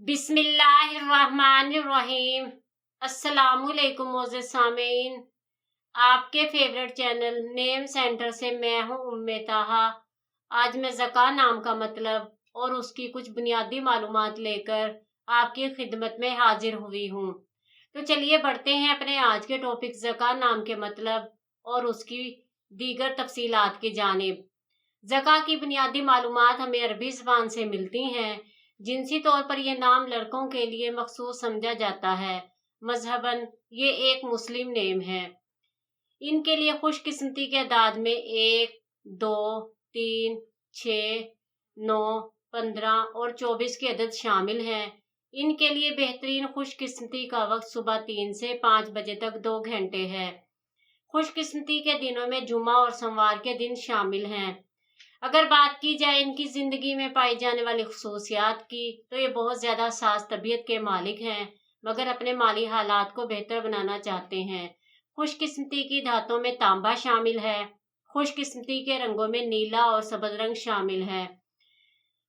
बिस्मिल्लाहिर्रहमानिर्रहीम। अस्सलामुअलैकुम मोअज़्ज़िज़ सामीन, आपके फेवरेट चैनल नेम सेंटर से मैं हूँ उम्मे ताहा। आज मैं ज़का नाम का मतलब और उसकी कुछ बुनियादी मालूमात लेकर आपकी खिदमत में हाजिर हुई हूँ। तो चलिए बढ़ते हैं अपने आज के टॉपिक ज़का नाम के मतलब और उसकी दीगर तफसीलात की जानिब। ज़का की बुनियादी मालूमात हमें अरबी ज़बान से मिलती हैं। जिनसी तौर पर यह नाम लड़कों के लिए मखसूस समझा जाता है। मजहबन ये एक मुस्लिम नेम है। इनके लिए खुशकिस्मती के अदाद में 1, 2, 3, 6, 9, 15 और 24 के अदद शामिल हैं। इनके लिए बेहतरीन खुशकिस्मती का वक्त सुबह 3 से 5 बजे तक 2 घंटे है। खुशकिस्मती के दिनों में जुमा और सोमवार के दिन शामिल हैं। अगर बात की जाए इनकी ज़िंदगी में पाई जाने वाली खसूसियात की, तो ये बहुत ज़्यादा साज़ तबीयत के मालिक हैं, मगर अपने माली हालात को बेहतर बनाना चाहते हैं। खुशकिस्मती की धातों में तांबा शामिल है। खुशकिस्मती के रंगों में नीला और सब्ज़ रंग शामिल है।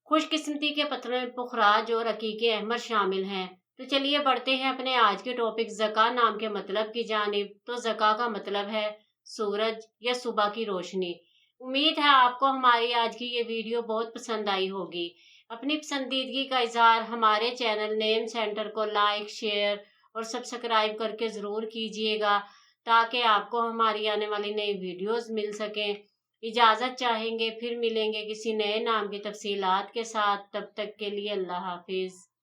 खुशकिस्मती के पत्थरों में पुखराज और हकीकी अहमर शामिल हैं। तो चलिए बढ़ते हैं अपने आज के टॉपिक ज़का नाम के मतलब की जानिब। तो ज़का का मतलब है सूरज या सुबह की रोशनी। उम्मीद है आपको हमारी आज की ये वीडियो बहुत पसंद आई होगी। अपनी पसंदीदगी का इजहार हमारे चैनल नेम सेंटर को लाइक, शेयर और सब्सक्राइब करके ज़रूर कीजिएगा, ताकि आपको हमारी आने वाली नई वीडियोस मिल सकें। इजाज़त चाहेंगे, फिर मिलेंगे किसी नए नाम की तफसीलात के साथ। तब तक के लिए अल्लाह हाफिज़।